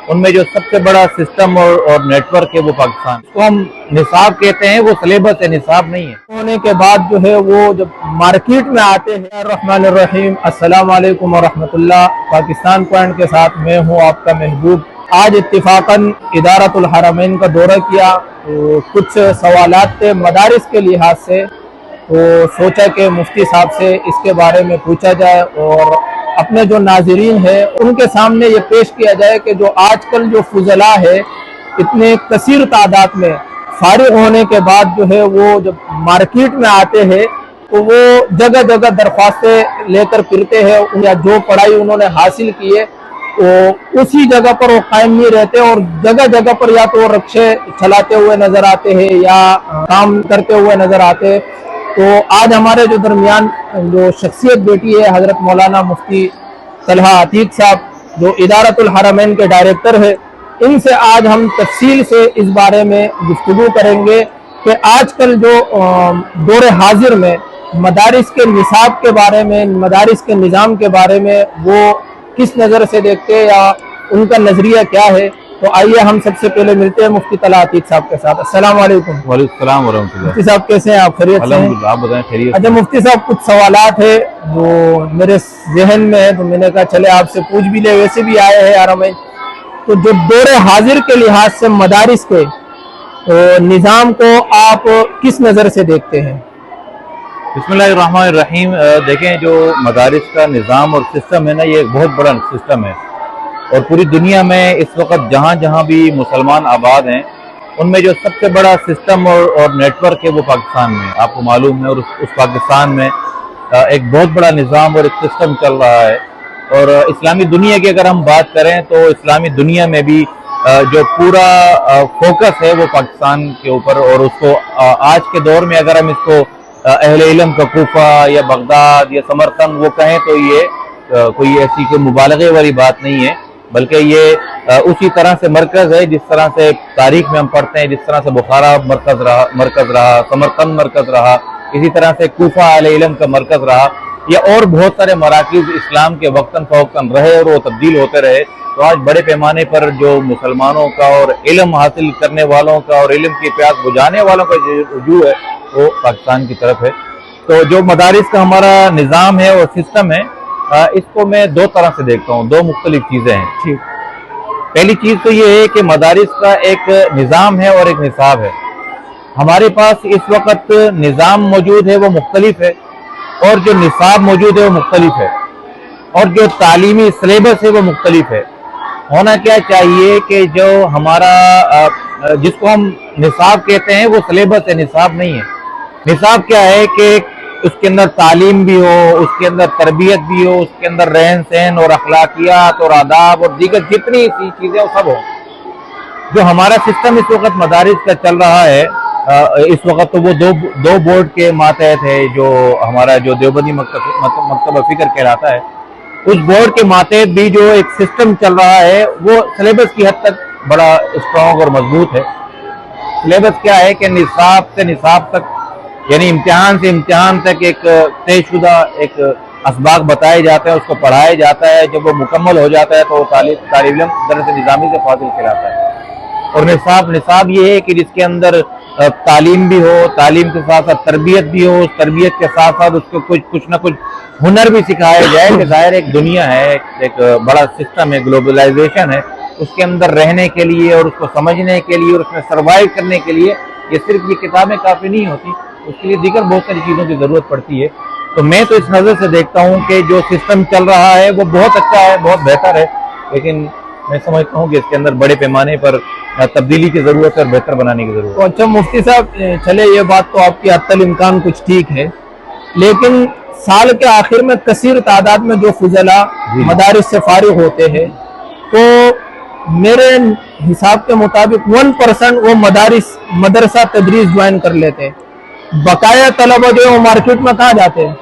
उनमें जो सबसे बड़ा सिस्टम और नेटवर्क है वो पाकिस्तान, इसको हम निसाब कहते हैं, वो सिलेबस है, निसाब नहीं है। होने के बाद जो है वो जब मार्केट में आते हैं। रहमान रहीम, अस्सलाम वालेकुम व रहमतुल्लाह। पाकिस्तान पॉइंट के साथ मैं हूँ आपका महबूब। आज इत्तिफाकन इदारतुल हरमैन का दौरा किया, तो कुछ सवालात थे मदारिस के लिहाज से, तो सोचा कि मुफ्ती साहब से इसके बारे में पूछा जाए और अपने जो नाज़रीन है उनके सामने ये पेश किया जाए कि जो आजकल जो फुजला है इतने कसीर तादाद में फारिग होने के बाद जो है वो जब मार्केट में आते हैं तो वो जगह जगह दरख्वास्तें लेकर फिरते हैं, या जो पढ़ाई उन्होंने हासिल की है तो उसी जगह पर वो कायम नहीं रहते और जगह जगह पर या तो वो रक्शे चलाते हुए नजर आते हैं या काम करते हुए नजर आते हैं। तो आज हमारे जो दरमियान जो शख्सियत बैठी है हजरत मौलाना मुफ्ती तलहा अतीक साहब, जो इदारतुल हरमैन के डायरेक्टर है, इनसे आज हम तफसील से इस बारे में गुफ्तगू करेंगे कि आजकल जो दौर हाजिर में मदारिस के निसाब के बारे में, मदारिस के निज़ाम के बारे में वो किस नज़र से देखते हैं या उनका नज़रिया क्या है। तो आइए हम सबसे पहले मिलते हैं मुफ्ती तलहा अतीक साहब के साथ। अस्सलाम वालेकुम। वालेकुम सलाम व रहमतुल्लाह। मुफ्ती साहब कैसे हैं आप? खैरियत से हैं? अल्हम्दुलिल्लाह, आप बताएं खैरियत? अच्छा मुफ्ती साहब, कुछ सवालात है जो मेरे जहन में है तो मैंने कहा चले आपसे पूछ भी ले, वैसे भी आए हैं हरमैन। तो जो दौर हाजिर के लिहाज से मदारिस के तो निज़ाम को आप किस नज़र से देखते हैं? बिस्मिल्लाहिर्रहमानिर्रहीम। देखें, जो मदारिस का निज़ाम और सिस्टम है ना, ये एक बहुत बड़ा सिस्टम है और पूरी दुनिया में इस वक्त जहाँ जहाँ भी मुसलमान आबाद हैं उनमें जो सबसे बड़ा सिस्टम और नेटवर्क है वो पाकिस्तान में, आपको मालूम है। और उस पाकिस्तान में एक बहुत बड़ा निज़ाम और एक सिस्टम चल रहा है। और इस्लामी दुनिया की अगर हम बात करें तो इस्लामी दुनिया में भी जो पूरा फोकस है वो पाकिस्तान के ऊपर, और उसको आज के दौर में अगर हम इसको अहले इल्म का कूफा या बगदाद या समरकंद वो कहें तो ये कोई ऐसी कोई मुबालगे वाली बात नहीं है, बल्कि ये उसी तरह से मरकज़ है जिस तरह से तारीख में हम पढ़ते हैं, जिस तरह से बुखारा मरकज़ रहा, समरकंद मरकज़ रहा, इसी तरह से कूफा अहले इल्म का मरकज़ रहा, या और बहुत सारे मराकिज़ इस्लाम के वक्तन फवक्तन रहे और वो तब्दील होते रहे। तो आज बड़े पैमाने पर जो मुसलमानों का और इल्म हासिल करने वालों का और इल्म की प्यास बुझाने वालों का जो रुजू है वो पाकिस्तान की तरफ है। तो जो मदारिस का हमारा निज़ाम है और सिस्टम है, इसको मैं दो तरह से देखता हूँ, दो मुख्तलिफ चीज़ें हैं। ठीक, पहली चीज़ तो ये है कि मदारिस का एक निज़ाम है और एक निसाब है। हमारे पास इस वक्त निज़ाम मौजूद है वो मुख्तलिफ है और जो निसाब मौजूद है वो मुख्तलिफ है, और जो तालीमी सिलेबस है वो मुख्तलिफ है। होना क्या चाहिए कि जो हमारा जिसको हम निसाब कहते हैं वो सिलेबस है, निसाब नहीं है। निसाब क्या है कि उसके अंदर तालीम भी हो, उसके अंदर तरबियत भी हो, उसके अंदर रहन सहन और अखलाकियात और आदाब और दीगर जितनी सी चीज़ें वो सब हो। जो हमारा सिस्टम इस वक्त मदारिस का चल रहा है इस वक्त, तो वो दो बोर्ड के मातहत है। जो हमारा जो देवबंदी मकतब फ़िक्र कहलाता है, उस बोर्ड के मातहत भी जो एक सिस्टम चल रहा है वो सिलेबस की हद तक बड़ा स्ट्रॉन्ग और मजबूत है। सिलेबस क्या है कि निसाब से निसाब तक, यानी इम्तिहान से इम्तिहान तक एक तयशुदा एक असबाक बताए जाते हैं, उसको पढ़ाया जाता है। जब वो मुकम्मल हो जाता है तो तालिब इल्म दरस निज़ामी से फाजिल कहलाता है। और निसाब ये है कि जिसके अंदर तालीम भी हो, तालीम के साथ साथ तरबियत भी हो, उस तरबियत के साथ साथ उसको कुछ ना कुछ हुनर भी सिखाया जाए कि ज़ाहिर एक दुनिया है, एक बड़ा सिस्टम है, ग्लोबलाइजेशन है, उसके अंदर रहने के लिए और उसको समझने के लिए और उसमें सर्वाइव करने के लिए ये सिर्फ ये किताबें काफ़ी नहीं होती, उसके लिए दीगर बहुत सारी चीज़ों की ज़रूरत पड़ती है। तो मैं तो इस नज़र से देखता हूँ कि जो सिस्टम चल रहा है वो बहुत अच्छा है, बहुत बेहतर है, लेकिन मैं समझता हूँ कि इसके अंदर बड़े पैमाने पर तब्दीली की ज़रूरत है और बेहतर बनाने की ज़रूरत है। तो अच्छा मुफ्ती साहब, चले ये बात तो आपकी हत्तल इम्कान कुछ ठीक है, लेकिन साल के आखिर में कसीर तादाद में जो फुजला मदारिस से फारिग होते हैं, तो मेरे हिसाब के मुताबिक 1% वो मदरसा तदरीस ज्वाइन कर लेते हैं। बकाया तलबा जो वो मार्केट में कहाँ जाते हैं?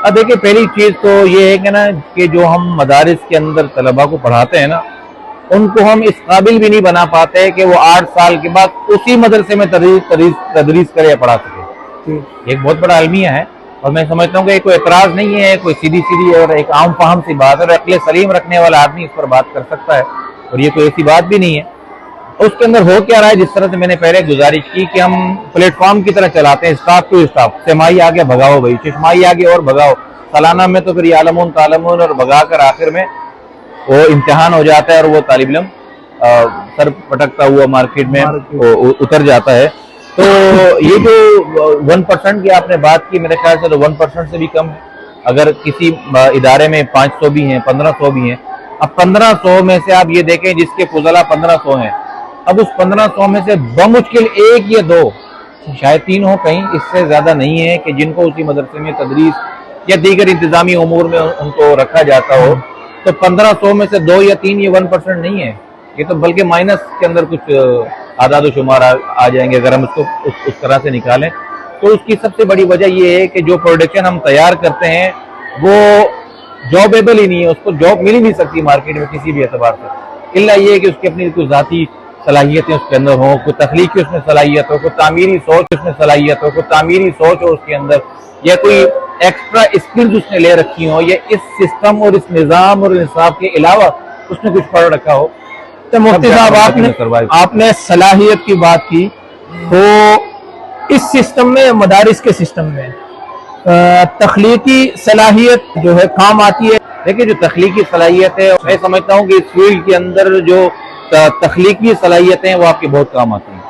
अब देखिए, पहली चीज़ तो ये है कि ना कि जो हम मदारिस के अंदर तलबा को पढ़ाते हैं ना, उनको हम इस काबिल भी नहीं बना पाते कि वो 8 साल के बाद उसी मदरसे में तदरीस करे या पढ़ा सके। एक बहुत बड़ा अलमिया है और मैं समझता हूँ कि कोई एतराज़ नहीं है, कोई सीधी और एक आम फाहम सी बात है और अक्ल सलीम रखने वाला आदमी इस पर बात कर सकता है اور یہ کوئی ایسی بات بھی نہیں ہے. اس کے اندر ہو کیا رہا ہے, جس طرح سے میں نے پہلے گزارش کی کہ ہم پلیٹ فارم کی طرح چلاتے ہیں, اسٹاف ٹو اسٹاف, سمائی آگے بھگاؤ بھائی, چشمائی آگے اور بھگاؤ, سالانہ میں تو پھر یہ عالمون تعلمون اور بھگا کر آخر میں وہ امتحان ہو جاتا ہے اور وہ طالب علم سر پٹکتا ہوا مارکیٹ میں اتر جاتا ہے. تو یہ جو 1% کی آپ نے بات کی, میرے خیال سے تو 1% سے بھی کم ہے. اگر کسی ادارے میں 500 بھی ہیں, 1500 بھی ہیں, اب 1500 میں سے آپ یہ دیکھیں جس کے فضلہ 1500 ہیں, اب اس 1500 میں سے بمشکل 1 یا 2, شاید 3 ہو کہیں, اس سے زیادہ نہیں ہے کہ جن کو اسی مدرسے میں تدریس یا دیگر انتظامی امور میں ان کو رکھا جاتا ہو. تو 1500 میں سے 2 یا 3 یہ 1% نہیں ہے, یہ تو بلکہ مائنس کے اندر کچھ اعداد و شمار آ جائیں گے اگر ہم اس کو اس طرح سے نکالیں. تو اس کی سب سے بڑی وجہ یہ ہے کہ جو پروڈکشن ہم تیار کرتے ہیں وہ جابیبل ہی نہیں ہے, اس کو جاب مل ہی نہیں سکتی مارکیٹ میں کسی بھی اعتبار سے, الا یہ ہے کہ اس کی اپنی کوئی ذاتی صلاحیتیں اس کے اندر ہوں, کوئی تخلیقی اس میں صلاحیت ہو, کوئی تعمیری سوچ اس میں صلاحیت ہو, کوئی تعمیری سوچ ہو اس کے اندر, یا کوئی ایکسٹرا اسکلز اس نے لے رکھی ہوں, یا اس سسٹم اور اس نظام اور انصاف کے علاوہ اس نے کچھ پڑھ رکھا ہو. تو مفتی صاحب آپ نے صلاحیت کی بات کی, تو اس سسٹم میں, مدارس کے سسٹم میں تخلیقی صلاحیت جو ہے کام آتی ہے. دیکھیں جو تخلیقی صلاحیت ہے, میں سمجھتا ہوں کہ اس فیلڈ کے اندر جو تخلیقی صلاحیتیں وہ آپ کے بہت کام آتی ہیں,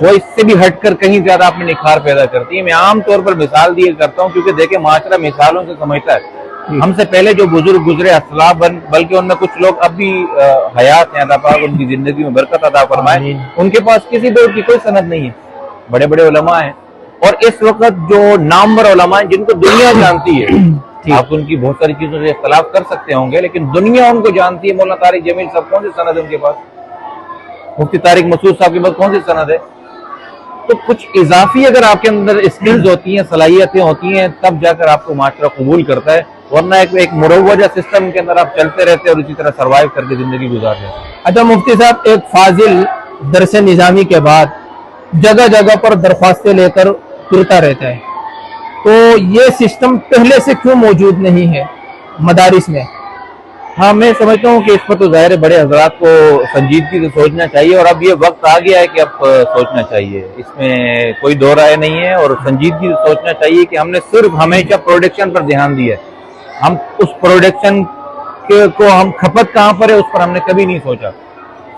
وہ اس سے بھی ہٹ کر کہیں زیادہ آپ میں نکھار پیدا کرتی ہیں. میں عام طور پر مثال دیا کرتا ہوں کیونکہ دیکھیں معاشرہ مثالوں سے سمجھتا ہے. ہم سے پہلے جو بزرگ گزرے اسلاف, بلکہ ان میں کچھ لوگ اب بھی حیات ہیں, اللہ پاک ان کی زندگی میں برکت عطا فرمائے, ان کے پاس کسی دور کی کوئی سند نہیں ہے, بڑے بڑے علماء ہیں. اور اس وقت جو نامور علماء ہیں جن کو دنیا جانتی ہے, آپ ان کی بہت ساری چیزوں سے اختلاف کر سکتے ہوں گے لیکن دنیا ان کو جانتی ہے. مولانا طارق جمیل صاحب کون سی سند ہے ان کے پاس, مفتی طارق مسعود صاحب کے پاس کون سی سند ہے. تو کچھ اضافی اگر آپ کے اندر اسکلز ہوتی ہیں, صلاحیتیں ہوتی ہیں, تب جا کر آپ کو معاشرہ قبول کرتا ہے, ورنہ ایک مروجہ سسٹم کے اندر آپ چلتے رہتے اور اسی طرح سروائیو کر کے زندگی گزار رہے ہیں. اچھا مفتی صاحب, ایک فاضل درس نظامی کے بعد جگہ جگہ پر درخواستیں لے کر پھرتا رہتا ہے, تو یہ سسٹم پہلے سے کیوں موجود نہیں ہے مدارس میں؟ ہاں میں سمجھتا ہوں کہ اس پر تو ظاہر بڑے حضرات کو سنجیدگی سے سوچنا چاہیے, اور اب یہ وقت آ گیا ہے کہ اب سوچنا چاہیے, اس میں کوئی دو رائے نہیں ہے. اور سنجیدگی سے سوچنا چاہیے کہ ہم نے صرف ہمیشہ پروڈکشن پر دھیان دیا ہے, ہم اس پروڈکشن کو ہم کھپت کہاں پر ہے اس پر ہم نے کبھی نہیں سوچا.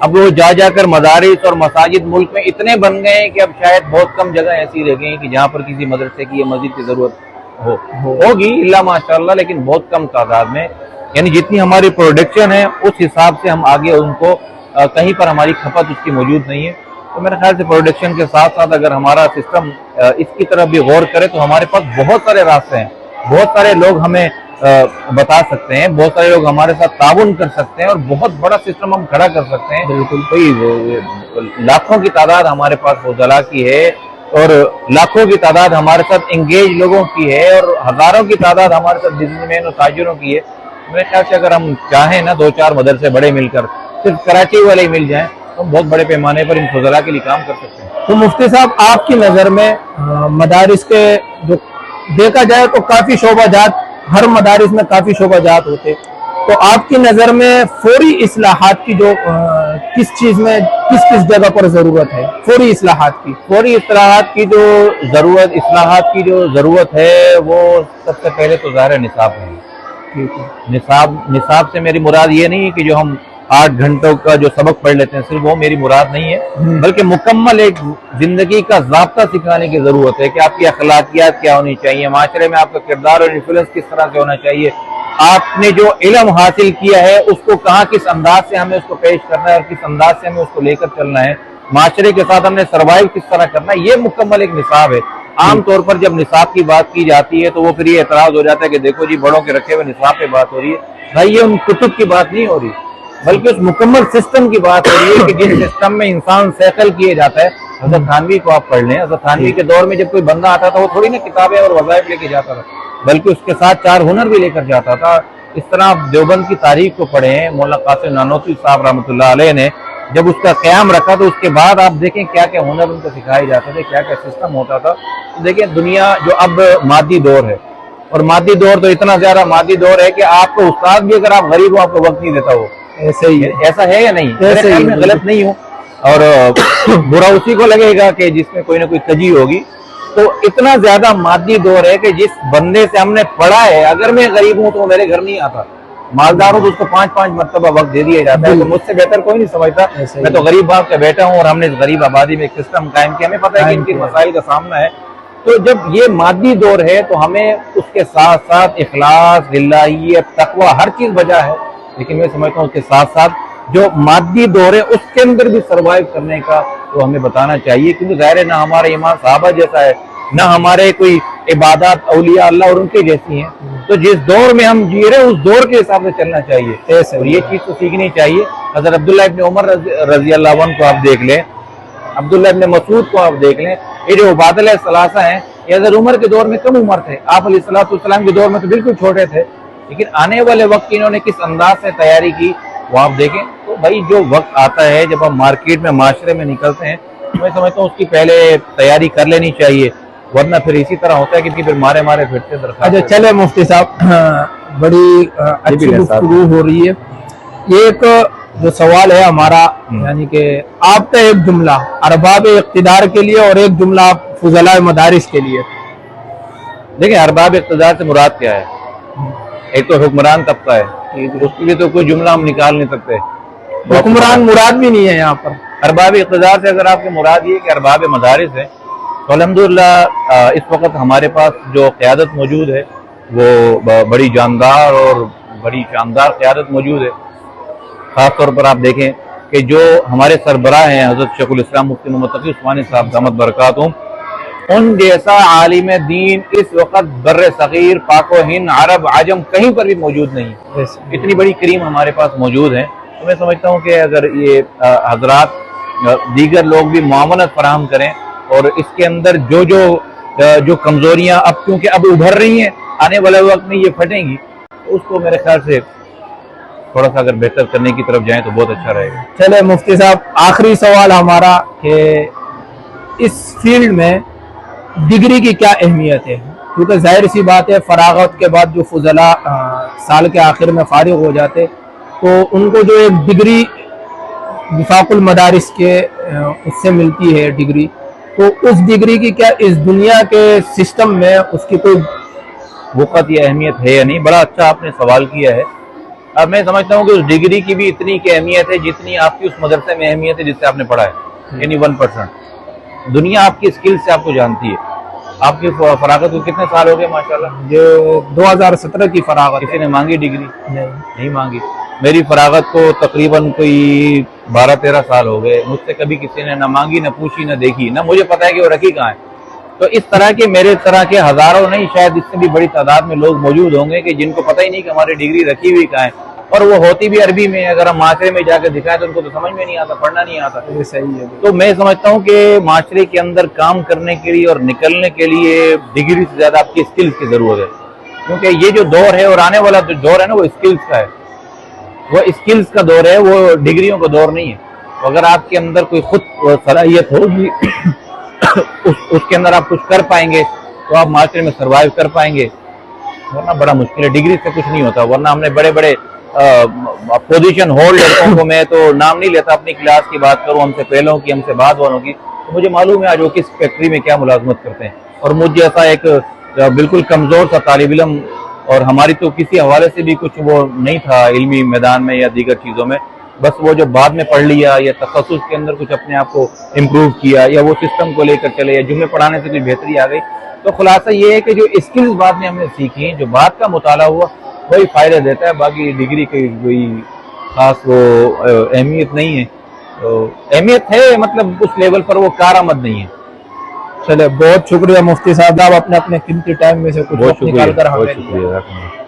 اب وہ جا کر مدارس اور مساجد ملک میں اتنے بن گئے ہیں کہ اب شاید بہت کم جگہ ایسی رہ گئی ہیں کہ جہاں پر کسی مدرسے کی یا مسجد کی ضرورت ہوگی, اللہ ماشاءاللہ, لیکن بہت کم تعداد میں. یعنی جتنی ہماری پروڈکشن ہے اس حساب سے ہم آگے ان کو کہیں پر ہماری کھپت اس کی موجود نہیں ہے. تو میرے خیال سے پروڈکشن کے ساتھ ساتھ اگر ہمارا سسٹم اس کی طرف بھی غور کرے تو ہمارے پاس بہت سارے راستے ہیں, بہت سارے لوگ ہمیں بتا سکتے ہیں, بہت سارے لوگ ہمارے ساتھ تعاون کر سکتے ہیں, اور بہت بڑا سسٹم ہم کھڑا کر سکتے ہیں. بالکل, کوئی لاکھوں کی تعداد ہمارے پاس فضلاء کی ہے, اور لاکھوں کی تعداد ہمارے ساتھ انگیج لوگوں کی ہے, اور ہزاروں کی تعداد ہمارے ساتھ بزنس مین اور تاجروں کی ہے. میرے خیال سے اگر ہم چاہیں نا 2-4 مدرسے بڑے مل کر, صرف کراچی والے ہی مل جائیں, تو ہم بہت بڑے پیمانے پر ان فضلاء کے لیے کام کر سکتے ہیں. تو مفتی صاحب آپ کی نظر میں مدارس کے جو دیکھا جائے تو کافی شعبہ جات, ہر مدارس میں کافی شعبہ جات ہوتے, تو آپ کی نظر میں فوری اصلاحات کی جو کس چیز میں کس جگہ پر ضرورت ہے, فوری اصلاحات کی؟ فوری اصلاحات کی جو اصلاحات کی جو ضرورت ہے وہ سب سے پہلے تو ظاہر نصاب ہے. نصاب سے میری مراد یہ نہیں ہے کہ جو ہم 8 گھنٹوں کا جو سبق پڑھ لیتے ہیں صرف وہ میری مراد نہیں ہے, بلکہ مکمل ایک زندگی کا ضابطہ سکھانے کی ضرورت ہے کہ آپ کی اخلاقیات کیا ہونی چاہیے, معاشرے میں آپ کا کردار اور انفلوئنس کس طرح سے ہونا چاہیے, آپ نے جو علم حاصل کیا ہے اس کو کہاں کس انداز سے ہمیں اس کو پیش کرنا ہے اور کس انداز سے ہمیں اس کو لے کر چلنا ہے, معاشرے کے ساتھ ہم نے سروائیو کس طرح کرنا ہے, یہ مکمل ایک نصاب ہے. عام طور پر جب نصاب کی بات کی جاتی ہے تو وہ پھر یہ اعتراض ہو جاتا ہے کہ دیکھو جی بڑوں کے رکھے ہوئے نصاب پہ بات ہو رہی ہے. بھائی یہ ان کتب کی بات نہیں ہو رہی, بلکہ اس مکمل سسٹم کی بات ہو رہی ہے کہ جس سسٹم میں انسان سیکل کیے جاتا ہے. حضرت تھانوی کو آپ پڑھ لیں, حضرت تھانوی کے دور میں جب کوئی بندہ آتا تھا وہ تھوڑی نا کتابیں اور وظائف لے کے جاتا تھا, بلکہ اس کے ساتھ 4 ہنر بھی لے کر جاتا تھا. اس طرح آپ دیوبند کی تاریخ کو پڑھیں, مولانا قاسم نانوتوی صاحب رحمۃ اللہ علیہ نے جب اس کا قیام رکھا تو اس کے بعد آپ دیکھیں کیا کیا ہنر ان کو سکھائے جاتے تھے, کیا کیا سسٹم ہوتا تھا. دیکھیں دنیا جو اب مادی دور ہے, اور مادی دور تو اتنا زیادہ مادی دور ہے کہ آپ کو استاد بھی اگر آپ غریب ہو آپ کو وقت نہیں دیتا, ऐसे ही है। ऐसा है या नहीं? मेरे ऐसे ख्याल ही में है। गलत नहीं हूँ। और बुरा उसी को लगेगा कि जिसमें कोई ना कोई कजी होगी। तो इतना ज्यादा मादी दौर है कि जिस बंदे से हमने पढ़ा है, अगर मैं गरीब हूँ तो वो मेरे घर नहीं आता, मालदार हूँ तो उसको 5-5 मरतबा वक्त दे दिया जाता है। तो मुझसे बेहतर कोई नहीं समझता। ऐसे ही मैं तो गरीब बाप का बेटा हूँ और हमने इस गरीब आबादी में एक सिस्टम कायम किया, हमें पता है कि इनके मसाइल का सामना है। तो जब ये मादी दौर है तो हमें उसके साथ साथ इखलास, लिल्लाहियत, तकवा, हर चीज बजा है, लेकिन मैं समझता हूँ उसके साथ साथ जो मादी दौर है उसके अंदर भी सर्वाइव करने का तो हमें बताना चाहिए। क्योंकि ज़ाहिर है ना हमारा ईमान सहाबा जैसा है, ना हमारे कोई इबादत औलिया अल्लाह और उनके जैसी हैं। तो जिस दौर में हम जी रहे हैं उस दौर के हिसाब से चलना चाहिए और ये चीज तो सीखनी चाहिए। हज़रत अब्दुल्लाह इब्न उमर रजी अल्लाह अन्हु को आप देख लें, अब्दुल्लाह इब्न मसूद को आप देख लें, ये जो उबादल सलासा हैं, ये हज़रत उमर के दौर में कम उम्र थे, आप अलैहिस्सलाम के दौर में तो बिल्कुल छोटे थे, लेकिन आने वाले वक्त की इन्होंने किस अंदाज से तैयारी की वो आप देखें। तो भाई जो वक्त आता है जब हम मार्केट में माशरे में निकलते हैं, मैं समझता हूँ उसकी पहले तैयारी कर लेनी चाहिए, वरना फिर इसी तरह होता है कि फिर मारे मारे फिरते दरखास्त। अच्छा चले मुफ्ती साहब, बड़ी अच्छी गुफ्तगू हो रही है। ये एक जो सवाल है हमारा, यानी कि आपका एक जुमला अरबाब इक़्तिदार के लिए और एक जुमला फुज़ला मदारिस के लिए। देखिए अरबाब इक़्तिदार से मुराद क्या है? एक तो हुक्मरान तबका है, उसके लिए तो कोई जुमला हम निकाल नहीं सकते। हुक्मरान मुराद भी नहीं है यहाँ पर। अरबाब इक़्तिदार से अगर आपके मुराद ये कि अरबाब मदारिस है तो अल्हम्दुलिल्लाह इस वक्त हमारे पास जो क़यादत मौजूद है वो बड़ी जानदार और बड़ी शानदार क़यादत मौजूद है। ख़ास तौर पर आप देखें कि जो हमारे सरबराह हैं हज़रत शेखुल इस्लाम मुफ्ती मोहम्मद तक़ी उस्मानी साहब दामत बरकातुहुम, उन जैसा आलिम दीन इस वक्त बर्रे सग़ीर, पाको हिंद, अरब, आजम कहीं पर भी मौजूद नहीं है। इतनी बड़ी करीम हमारे पास मौजूद है। तो मैं समझता हूँ कि अगर ये हजरात दीगर लोग भी मुआवनत फराहम करें और इसके अंदर जो कमजोरियां अब क्योंकि अब उभर रही हैं, आने वाले वक्त में ये फटेंगी, तो उसको मेरे ख्याल से थोड़ा सा अगर बेहतर करने की तरफ जाएं तो बहुत अच्छा रहेगा। चले मुफ्ती साहब, आखिरी सवाल हमारा कि इस फील्ड में डिग्री की क्या अहमियत है? क्योंकि जाहिर सी बात है फरागत के बाद जो फुजला साल के आखिर में फारिग हो जाते तो उनको जो एक डिग्री विफाकुल मदारिस के उससे मिलती है डिग्री, तो उस डिग्री की क्या इस दुनिया के सिस्टम में उसकी कोई वक़्त या अहमियत है या नहीं? बड़ा अच्छा आपने सवाल किया है। अब मैं समझता हूँ कि उस डिग्री की भी इतनी की अहमियत है जितनी आपकी उस मदरसे में अहमियत है जिससे आपने पढ़ा है, यानी 1%। दुनिया आपकी स्किल से आपको जानती है। आपकी फरागत को कितने साल हो गए माशाल्लाह? जो 2017 की फरागत। किसी ने मांगी डिग्री? नहीं मांगी। मेरी फरागत को तकरीबन कोई 12-13 साल हो गए, मुझसे कभी किसी ने ना मांगी, ना पूछी, ना देखी, ना मुझे पता है कि वो रखी कहाँ है। तो इस तरह के मेरे तरह के हजारों नहीं, शायद इससे भी बड़ी तादाद में लोग मौजूद होंगे कि जिनको पता ही नहीं कि हमारी डिग्री रखी हुई कहाँ है, और वो होती भी अरबी में। अगर हम माशरे में जाकर दिखाएं तो उनको तो समझ में नहीं आता, पढ़ना नहीं आता। सही है। तो मैं समझता हूँ कि माशरे के अंदर काम करने के लिए और निकलने के लिए डिग्री से ज्यादा आपकी स्किल्स की जरूरत है। क्योंकि ये जो दौर है और आने वाला जो दौर है ना, वो स्किल्स का है, वो स्किल्स का दौर है, वो डिग्रियों का दौर नहीं है। तो अगर आपके अंदर कोई खुद सलाहियत होगी उसके अंदर आप कुछ कर पाएंगे तो आप मार्केट में सरवाइव कर पाएंगे, वरना बड़ा मुश्किल है। डिग्री से कुछ नहीं होता। वरना हमने बड़े बड़े पोजीशन होल्ड लड़कों को, मैं तो नाम नहीं लेता, अपनी क्लास की बात करूं, हमसे पहलों की, हमसे बाद वालों की, तो मुझे मालूम है आज वो किस फैक्ट्री में क्या मुलाजमत करते हैं। और मुझ जैसा एक बिल्कुल कमजोर सा तालिब इल्म, और हमारी तो किसी हवाले से भी कुछ वो नहीं था इल्मी मैदान में या दीगर चीज़ों में, बस वो जो बाद में पढ़ लिया या तखस्सुस के अंदर कुछ अपने आप को इम्प्रूव किया या वो सिस्टम को लेकर चले या जुम्मे पढ़ाने से कुछ बेहतरी आ गई। तो खुलासा ये है कि जो स्किल्स बाद में हमने सीखी, जो बाद का मुताला हुआ, वही फ़ायदा देता है। बाकी डिग्री की कोई ख़ास वो अहमियत नहीं है। तो अहमियत है, मतलब उस लेवल पर वो कारआमद नहीं है। चले, बहुत शुक्रिया मुफ्ती साहब, आप अपने कीमती टाइम में से कुछ निकाल कर हमें। बहुत शुक्रिया।